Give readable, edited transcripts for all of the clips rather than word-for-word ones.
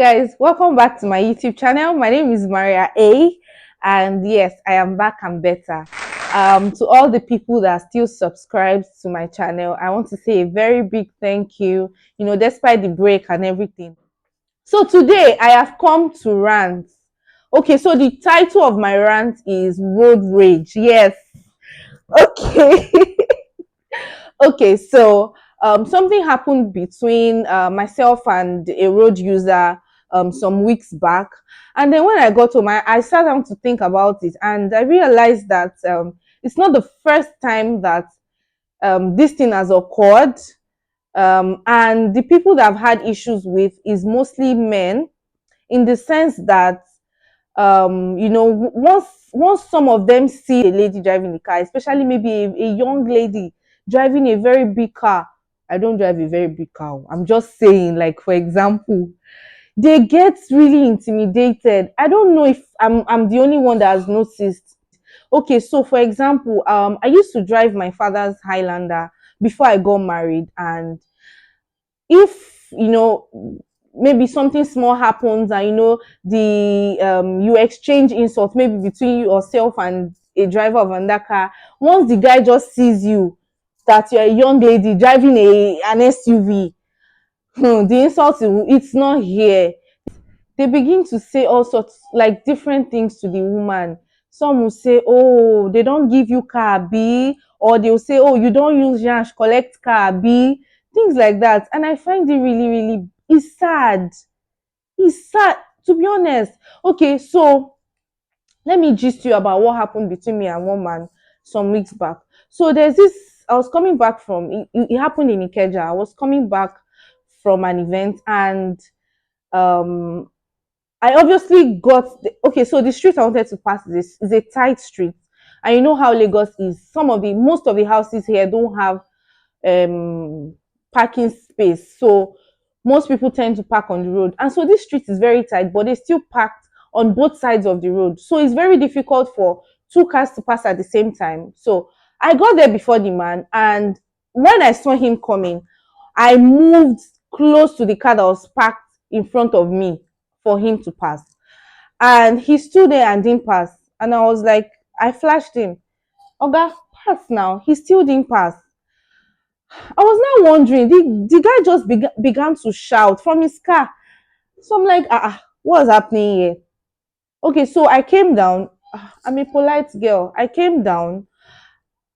guys, welcome back to my YouTube channel. My name is Maria A, and yes, I am back and better. To all the people that still subscribe to my channel, I want to say a very big thank you, despite the break and everything. So today I have come to rant. Okay, so the title of my rant is Road Rage. Yes. Okay. Okay, so something happened between myself and a road user some weeks back. And then when I got home, I sat down to think about it, and I realized that it's not the first time that this thing has occurred. And the people that I've had issues with is mostly men, in the sense that once some of them see a lady driving the car, especially maybe a young lady driving a very big car. I don't drive a very big car. I'm just saying, like, for example, they get really intimidated. I don't know if I'm the only one that has noticed. Okay, so for example, I used to drive my father's Highlander before I got married, and if maybe something small happens, and the you exchange insults maybe between yourself and a driver of another car. Once the guy just sees you, that you're a young lady driving an SUV, the insult, it's not here. They begin to say all sorts, like, different things to the woman. Some will say, oh, they don't give you car B, or they'll say, oh, you don't use yansh collect car B, things like that. And I find it really, really, it's sad. It's sad, to be honest. Okay, so let me gist you about what happened between me and one man some weeks back. So there's this, I was coming back from, it happened in Ikeja. I was coming back from an event, and um I obviously okay, so the street I wanted to pass is a tight street. And you know how Lagos is. Most of the houses here don't have um parking space. So most people tend to park on the road. And so this street is very tight, but they still parked on both sides of the road. So it's very difficult for two cars to pass at the same time. So I got there before the man, and when I saw him coming, I moved close to the car that was parked in front of me for him to pass. And he stood there and didn't pass. And I was like, I flashed him, Oga, pass now. He still didn't pass. I was now wondering, the guy just began to shout from his car. So I'm like, what's happening here? Okay, so I came down. I'm a polite girl. I came down.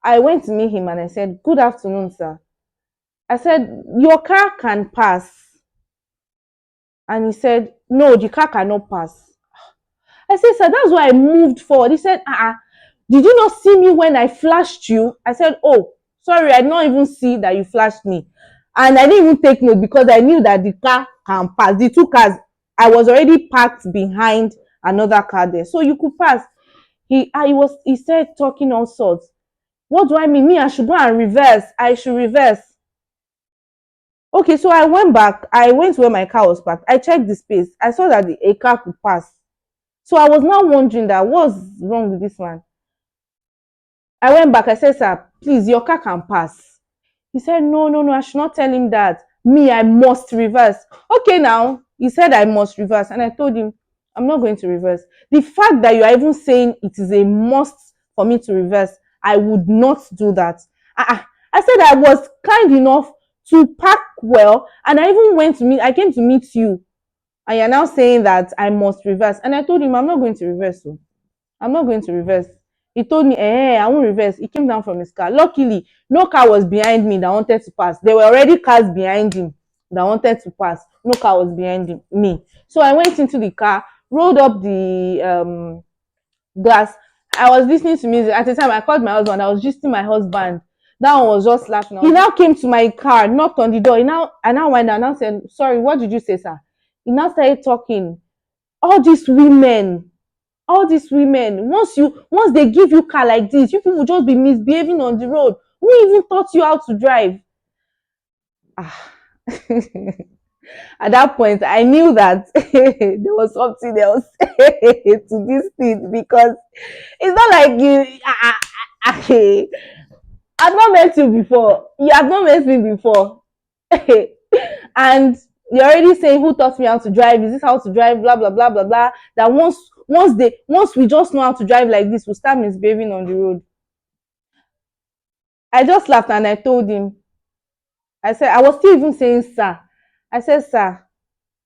I went to meet him and I said, good afternoon, sir. I said, your car can pass. And he said, no, the car cannot pass. I said, sir, that's why I moved forward. He said, did you not see me when I flashed you? I said, oh, sorry, I did not even see that you flashed me. And I didn't even take note because I knew that the car can pass. The two cars, I was already parked behind another car there. So you could pass. He said talking all sorts. What do I mean? Me, I should go and reverse. I should reverse. Okay, so I went back. I went where my car was parked. I checked the space. I saw that a car could pass. So I was now wondering that what's wrong with this man. I went back. I said, sir, please, your car can pass. He said, no, no, no, I should not tell him that. Me, I must reverse. Okay, now, he said I must reverse. And I told him, I'm not going to reverse. The fact that you are even saying it is a must for me to reverse, I would not do that. I said I was kind enough to park well, and I came to meet you. And you're now saying that I must reverse. And I told him, I'm not going to reverse. So I'm not going to reverse. He told me, I won't reverse. He came down from his car. Luckily, no car was behind me that wanted to pass. There were already cars behind him that wanted to pass. No car was behind me. So I went into the car, rolled up the glass. I was listening to music. At the time, I called my husband. I was gisting my husband. That one was just laughing. He now came to my car, knocked on the door. I now went down and said, sorry, what did you say, sir? He now started talking. All these women, once they give you car like this, you people will just be misbehaving on the road. Who even taught you how to drive? At that point, I knew that there was something else to this thing, because it's not like I've not met you before. You have not met me before. And you're already saying who taught me how to drive, is this how to drive, blah blah blah blah blah, that once we just know how to drive like this, we'll start misbehaving on the road. I just laughed and I told him, I said, I was still even saying sir, I said, sir,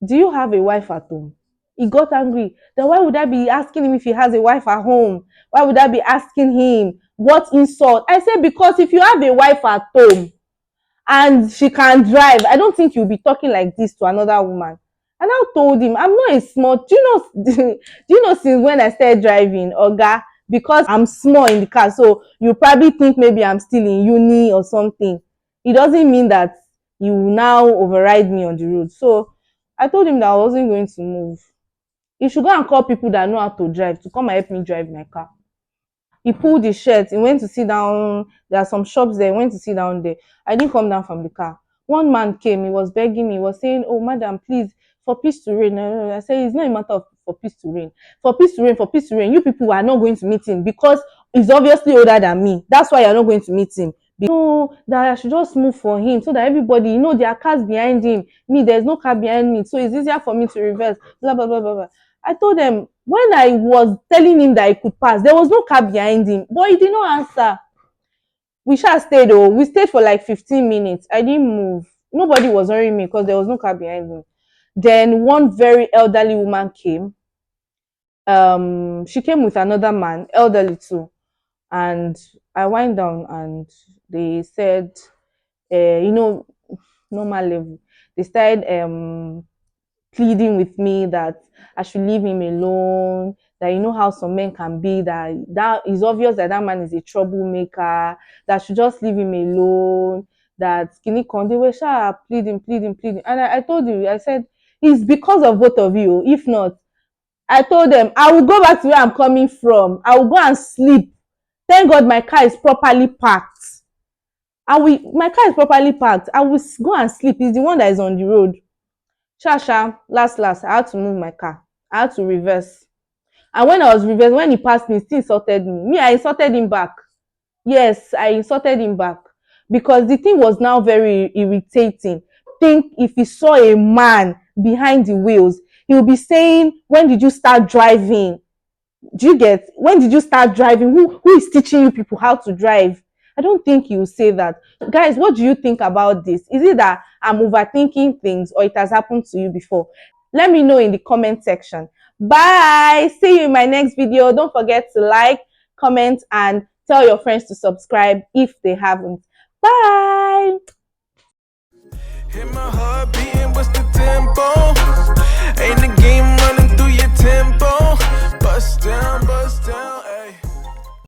do you have a wife at home? He got angry. Then why would I be asking him if he has a wife at home? Why would I be asking him? What insult? I said, because if you have a wife at home and she can drive, I don't think you'll be talking like this to another woman. And I told him, I'm not a small, do you know, do you know since when I started driving, Oga, because I'm small in the car, so you probably think maybe I'm still in uni or something. It doesn't mean that you will now override me on the road. So I told him that I wasn't going to move. He should go and call people that know how to drive to come and help me drive my car. He pulled his shirt. He went to sit down. There are some shops there. He went to sit down there. I didn't come down from the car. One man came. He was begging me. He was saying, "Oh, madam, please, for peace to reign." I said, "It's not a matter of for peace to reign. For peace to reign, for peace to reign. You people are not going to meet him because he's obviously older than me. That's why you're not going to meet him. No, that I should just move for him so that everybody, there are cars behind him. Me, there's no car behind me, so it's easier for me to reverse." Blah blah blah blah blah. I told them when I was telling him that he could pass, there was no car behind him, but he did not answer. We sha stayed though. We stayed for like 15 minutes. I didn't move. Nobody was hurrying me because there was no car behind me. Then one very elderly woman came. She came with another man, elderly too, and I went down and they said, you know, normal level. They started pleading with me that I should leave him alone. That you know how some men can be. That is obvious that that man is a troublemaker. That I should just leave him alone. That skinny con they were sharp pleading, pleading, pleading. And I told you, I said it's because of both of you. If not, I told them I will go back to where I'm coming from. I will go and sleep. Thank God my car is properly parked. My car is properly parked. I will go and sleep. It's the one that is on the road. Last, I had to move my car. I had to reverse. And when I was reversing, when he passed me, he still insulted me. Me, I insulted him back. Yes, I insulted him back. Because the thing was now very irritating. Think if he saw a man behind the wheels, he would be saying, when did you start driving? Do you get? When did you start driving? Who is teaching you people how to drive? I don't think you say that. Guys, what do you think about this? Is it that I'm overthinking things or it has happened to you before? Let me know in the comment section. Bye. See you in my next video. Don't forget to like, comment, and tell your friends to subscribe if they haven't. Bye. Hit my heart beating